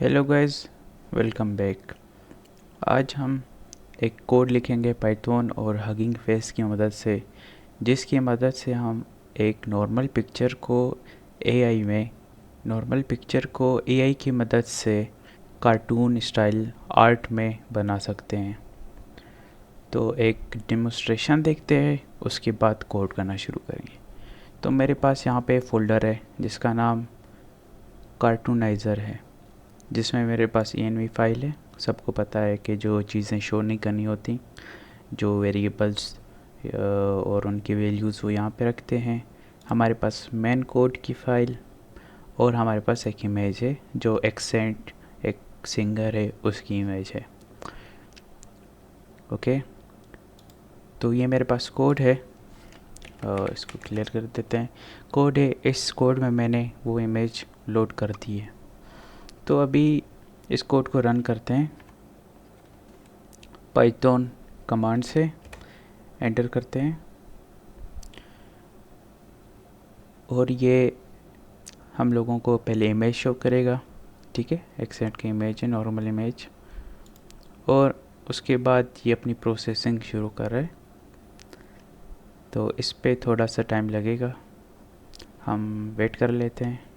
Hello guys, welcome back. आज हम एक कोड लिखेंगे पाइथन और हगिंग फेस की मदद से, जिसकी मदद से हम एक नॉर्मल पिक्चर को एआई की मदद से कार्टून स्टाइल आर्ट में बना सकते हैं। तो एक डेमोस्ट्रेशन देखते हैं, उसके बाद कोड करना शुरू करेंगे। तो मेरे पास यहाँ पे फ़ोल्डर है जिसका नाम कार्टूनाइज़र है, जिसमें मेरे पास env फाइल है। सबको पता है कि जो चीज़ें शो नहीं करनी होती, जो वेरिएबल्स और उनकी वैल्यूज़ वो यहाँ पे रखते हैं। हमारे पास मेन कोड की फ़ाइल और हमारे पास एक इमेज है जो एक्सेंट एक सिंगर है उसकी इमेज है। ओके, तो ये मेरे पास कोड है। इसको क्लियर कर देते हैं। कोड है, इस कोड में मैंने वो इमेज लोड कर दी है। तो अभी इस कोड को रन करते हैं। पाइथन कमांड से एंटर करते हैं और ये हम लोगों को पहले इमेज शो करेगा। ठीक है, एक्सेंट की इमेज है, नॉर्मल इमेज। और उसके बाद ये अपनी प्रोसेसिंग शुरू कर रहा है, तो इस पे थोड़ा सा टाइम लगेगा, हम वेट कर लेते हैं।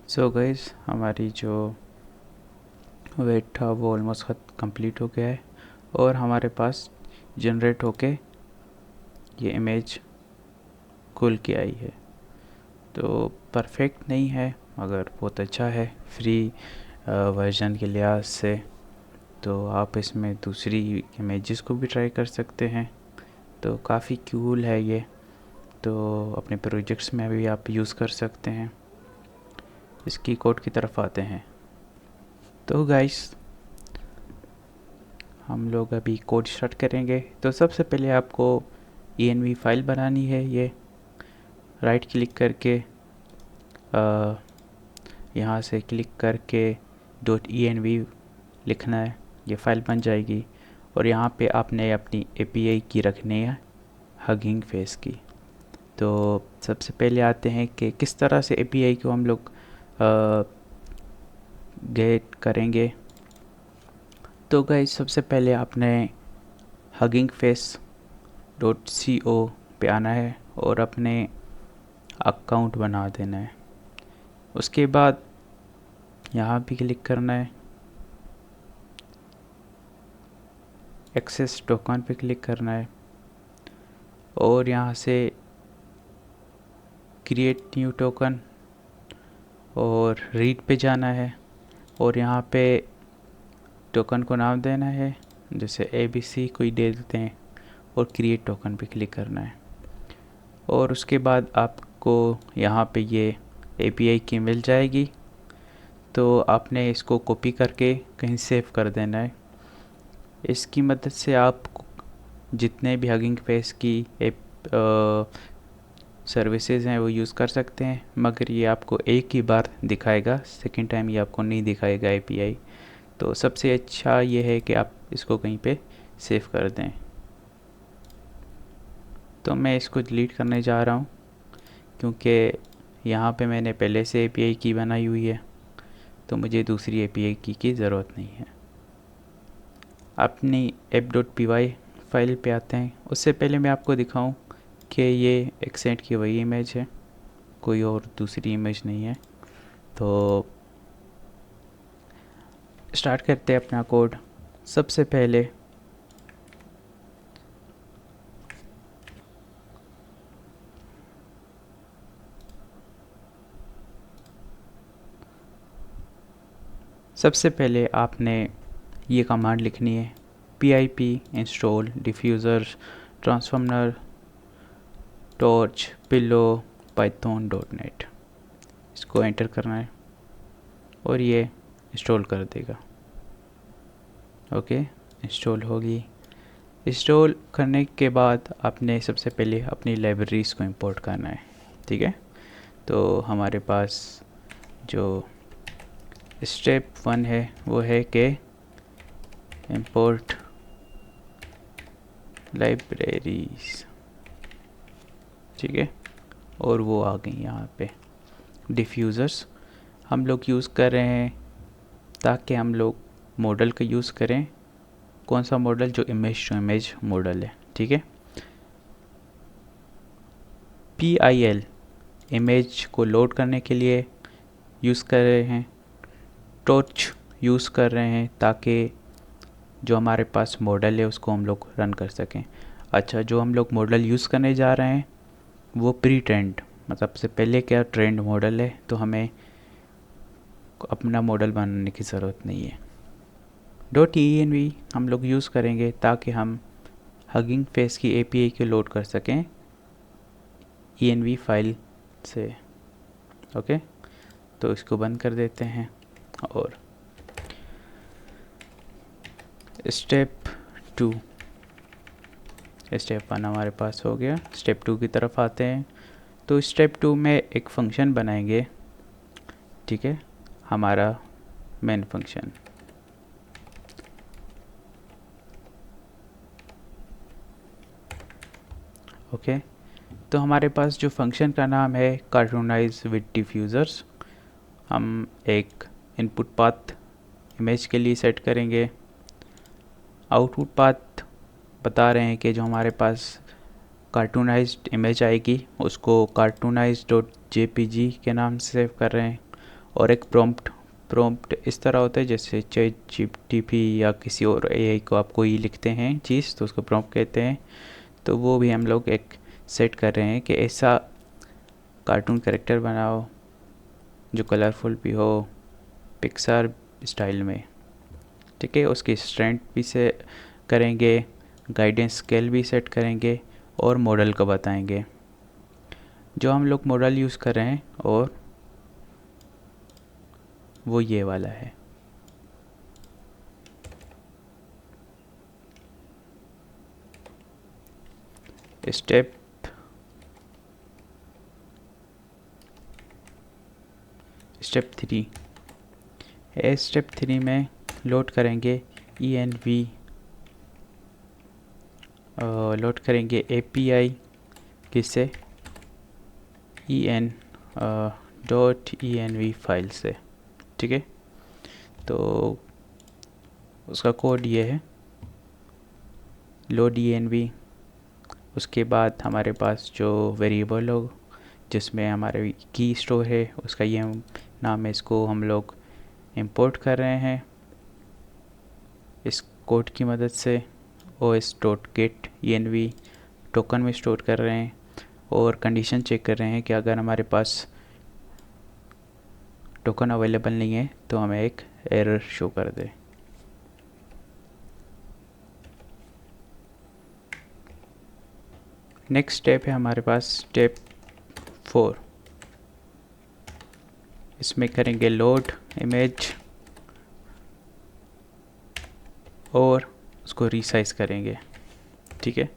सो गाइस, हमारी जो वेट था वो ऑलमोस्ट कंप्लीट हो गया है और हमारे पास जनरेट होके ये इमेज खुल के आई है। तो परफेक्ट नहीं है मगर बहुत अच्छा है फ्री वर्जन के लिहाज से। तो आप इसमें दूसरी इमेजेस को भी ट्राई कर सकते हैं। तो काफ़ी कूल है ये, तो अपने प्रोजेक्ट्स में भी आप यूज़ कर सकते हैं। इसकी कोड की तरफ आते हैं। तो गाइस, हम लोग अभी कोड स्टार्ट करेंगे। तो सबसे पहले आपको env फाइल बनानी है। ये राइट क्लिक करके यहाँ से क्लिक करके .env लिखना है, ये फ़ाइल बन जाएगी। और यहाँ पे आपने अपनी API की रखनी है, हगिंग फेस की। तो सबसे पहले आते हैं कि किस तरह से API को हम लोग गेट करेंगे। तो गाइस, सबसे पहले आपने huggingface.co पे आना है और अपने अकाउंट बना देना है। उसके बाद यहाँ भी क्लिक करना है, एक्सेस टोकन पे क्लिक करना है और यहाँ से क्रिएट न्यू टोकन और रीड पे जाना है और यहाँ पे टोकन को नाम देना है, जैसे ABC कोई दे देते हैं, और क्रिएट टोकन पे क्लिक करना है। और उसके बाद आपको यहाँ पे ये API की मिल जाएगी। तो आपने इसको कॉपी करके कहीं सेव कर देना है। इसकी मदद से आप जितने भी हगिंग फेस की सर्विसेज हैं वो यूज़ कर सकते हैं, मगर ये आपको एक ही बार दिखाएगा, सेकंड टाइम ये आपको नहीं दिखाएगा API। तो सबसे अच्छा ये है कि आप इसको कहीं पे सेव कर दें। तो मैं इसको डिलीट करने जा रहा हूँ क्योंकि यहाँ पे मैंने पहले से API की बनाई हुई है, तो मुझे दूसरी API की ज़रूरत नहीं है। अपनी app.py फाइल पे आते हैं। उससे पहले मैं आपको दिखाऊं कि ये एक्सेंट की वही इमेज है, कोई और दूसरी इमेज नहीं है। तो स्टार्ट करते हैं अपना कोड। सबसे पहले आपने ये कमांड लिखनी है, pip install diffuser transformer torch pillow python.net, इसको एंटर करना है और ये इंस्टॉल कर देगा। ओके, इंस्टॉल होगी। इंस्टॉल करने के बाद आपने सबसे पहले अपनी लाइब्रेरीज को इंपोर्ट करना है। ठीक है, तो हमारे पास जो स्टेप 1 है वो है कि इंपोर्ट लाइब्रेरीज। ठीक है, और वो आ गई यहाँ पे। डिफ्यूज़र्स हम लोग यूज़ कर रहे हैं ताकि हम लोग मॉडल का यूज़ करें। कौन सा मॉडल? जो इमेज टू इमेज मॉडल है। ठीक है, PIL इमेज को लोड करने के लिए यूज़ कर रहे हैं। टॉर्च यूज़ कर रहे हैं ताकि जो हमारे पास मॉडल है उसको हम लोग रन कर सकें। अच्छा, जो हम लोग मॉडल यूज़ करने जा रहे हैं वो प्री ट्रेंड, मतलब से पहले क्या ट्रेंड मॉडल है, तो हमें अपना मॉडल बनाने की ज़रूरत नहीं है। .env हम लोग यूज़ करेंगे ताकि हम हगिंग फेस की API को लोड कर सकें env फाइल से। ओके, तो इसको बंद कर देते हैं और स्टेप 1 हमारे पास हो गया। स्टेप 2 की तरफ आते हैं। तो स्टेप 2 में एक फंक्शन बनाएंगे। ठीक है, हमारा मेन फंक्शन। ओके, तो हमारे पास जो फंक्शन का नाम है कार्टूनाइज विद डिफ्यूज़र्स। हम एक इनपुट पाथ इमेज के लिए सेट करेंगे। आउटपुट पाथ बता रहे हैं कि जो हमारे पास कार्टूनाइज्ड इमेज आएगी उसको cartoonize.jpg के नाम से सेव कर रहे हैं। और एक प्रॉम्प्ट इस तरह होता है जैसे ChatGPT या किसी और AI को आप कोई लिखते हैं चीज़ तो उसको प्रॉम्प्ट कहते हैं। तो वो भी हम लोग एक सेट कर रहे हैं कि ऐसा कार्टून कैरेक्टर बनाओ जो कलरफुल भी हो, पिक्सार स्टाइल में। ठीक है, उसकी स्ट्रेंथ भी से करेंगे, गाइडेंस स्केल भी सेट करेंगे और मॉडल को बताएंगे जो हम लोग मॉडल यूज़ कर रहे हैं, और वो ये वाला है। स्टेप 3 है। स्टेप 3 में लोड करेंगे env, लोड करेंगे API किससे? .env फाइल से। ठीक है, तो उसका कोड ये है, लोड env। उसके बाद हमारे पास जो वेरिएबल हो जिसमें हमारे की स्टोर है उसका ये नाम है, इसको हम लोग इंपोर्ट कर रहे हैं इस कोड की मदद से। os.get env टोकन में स्टोर कर रहे हैं और कंडीशन चेक कर रहे हैं कि अगर हमारे पास टोकन अवेलेबल नहीं है तो हमें एक एरर शो कर दे। नेक्स्ट स्टेप है हमारे पास स्टेप 4। इसमें करेंगे लोड इमेज और उसको रीसाइज करेंगे। ठीक है,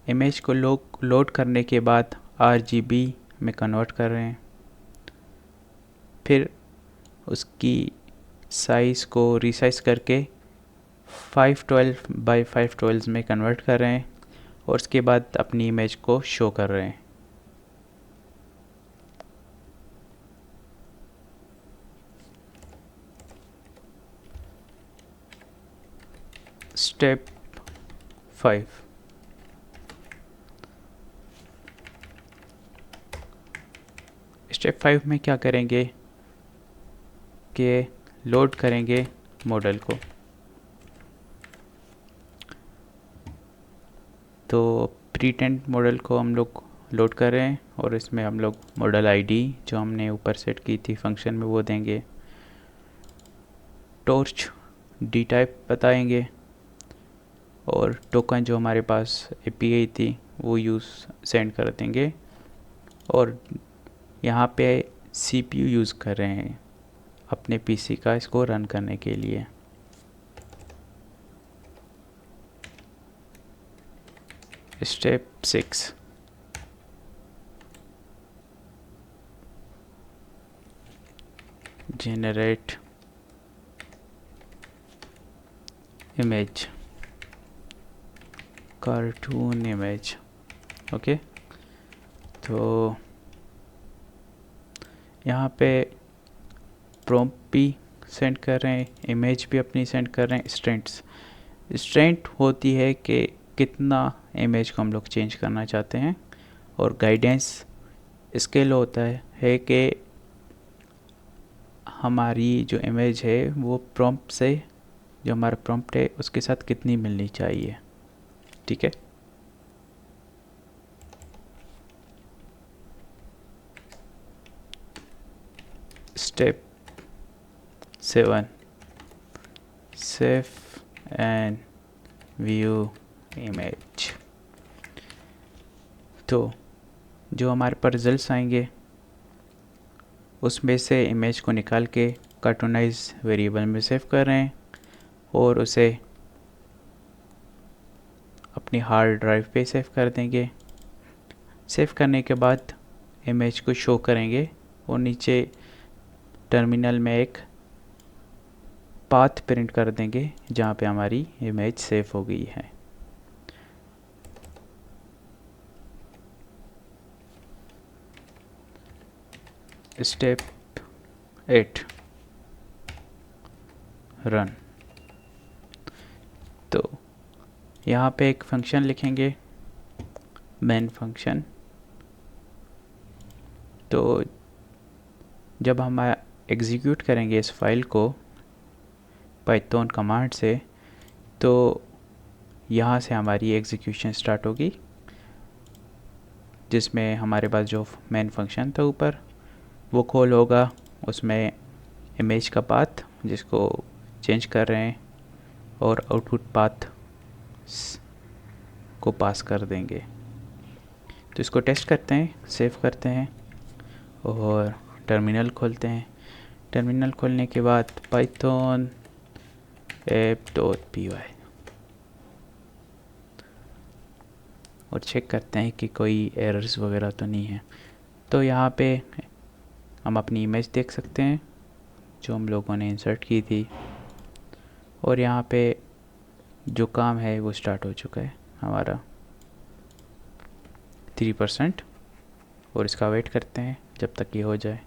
इमेज को लोड करने के बाद RGB में कन्वर्ट कर रहे हैं, फिर उसकी साइज़ को रीसाइज करके 512 बाई 512 में कन्वर्ट कर रहे हैं और उसके बाद अपनी इमेज को शो कर रहे हैं। स्टेप 5 स्टेप 5 में क्या करेंगे कि लोड करेंगे मॉडल को। तो प्रीटेंड मॉडल को हम लोग लोड कर रहे हैं और इसमें हम लोग मॉडल आईडी जो हमने ऊपर सेट की थी फंक्शन में वो देंगे। टॉर्च डी टाइप बताएंगे, और टोकन जो हमारे पास एपीआई थी वो यूज़ सेंड कर देंगे। और यहाँ पे सीपीयू यूज़ कर रहे हैं अपने पीसी का इसको रन करने के लिए। Step 6, generate image, cartoon image. Okay, तो यहाँ पे प्रॉम्प्ट भी सेंड कर रहे हैं, इमेज भी अपनी सेंड कर रहे हैं। स्ट्रेंथ होती है कि कितना इमेज को हम लोग चेंज करना चाहते हैं, और गाइडेंस स्केल होता है कि हमारी जो इमेज है वो प्रॉम्प्ट से, जो हमारा प्रॉम्प्ट है उसके साथ कितनी मिलनी चाहिए। ठीक है, step 7, save and view image. तो जो हमारे पास रिजल्ट्स आएंगे उसमें से इमेज को निकाल के कार्टूनाइज वेरिएबल में सेव कर रहे हैं, और उसे अपनी हार्ड ड्राइव पे सेव कर देंगे। सेव करने के बाद इमेज को शो करेंगे, और नीचे टर्मिनल में एक पाथ प्रिंट कर देंगे जहाँ पे हमारी इमेज सेव हो गई है। Step 8, run. तो यहाँ पे एक फंक्शन लिखेंगे, मेन फंक्शन। तो जब हम एग्जीक्यूट करेंगे इस फाइल को पाइथन कमांड से, तो यहाँ से हमारी एग्जीक्यूशन स्टार्ट होगी, जिसमें हमारे पास जो मेन फंक्शन था ऊपर वो कॉल होगा। उसमें इमेज का पाथ जिसको चेंज कर रहे हैं, और आउटपुट पाथ को पास कर देंगे। तो इसको टेस्ट करते हैं, सेव करते हैं और टर्मिनल खोलते हैं। टर्मिनल खोलने के बाद python app.py और चेक करते हैं कि कोई एरर्स वगैरह तो नहीं है। तो यहाँ पे हम अपनी इमेज देख सकते हैं जो हम लोगों ने इंसर्ट की थी, और यहाँ पे जो काम है वो स्टार्ट हो चुका है हमारा 3%, और इसका वेट करते हैं जब तक ये हो जाए।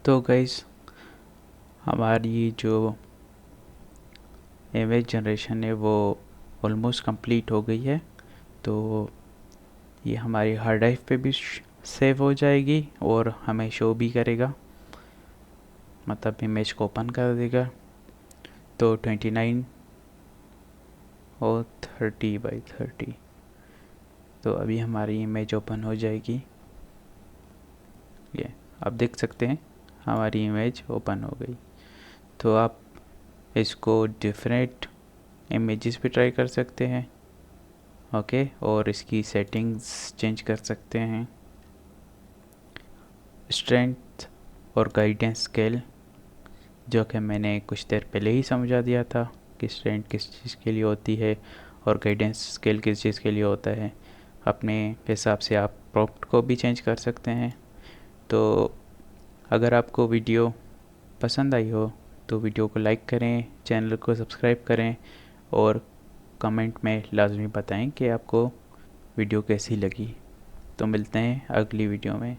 तो गाइस, हमारी जो इमेज जनरेशन है वो ऑलमोस्ट कंप्लीट हो गई है। तो ये हमारी हार्ड ड्राइव पे भी सेव हो जाएगी, और हमें शो भी करेगा, मतलब इमेज को ओपन कर देगा। तो 29 और 30x30, तो अभी हमारी इमेज ओपन हो जाएगी। ये आप देख सकते हैं हमारी इमेज ओपन हो गई। तो आप इसको डिफरेंट इमेजेस पे ट्राई कर सकते हैं, ओके, और इसकी सेटिंग्स चेंज कर सकते हैं। स्ट्रेंथ और गाइडेंस स्केल, जो कि मैंने कुछ देर पहले ही समझा दिया था कि स्ट्रेंथ किस चीज़ के लिए होती है और गाइडेंस स्केल किस चीज़ के लिए होता है। अपने हिसाब से आप प्रॉम्प्ट को भी चेंज कर सकते हैं। तो अगर आपको वीडियो पसंद आई हो तो वीडियो को लाइक करें, चैनल को सब्सक्राइब करें, और कमेंट में लाजमी बताएं कि आपको वीडियो कैसी लगी। तो मिलते हैं अगली वीडियो में।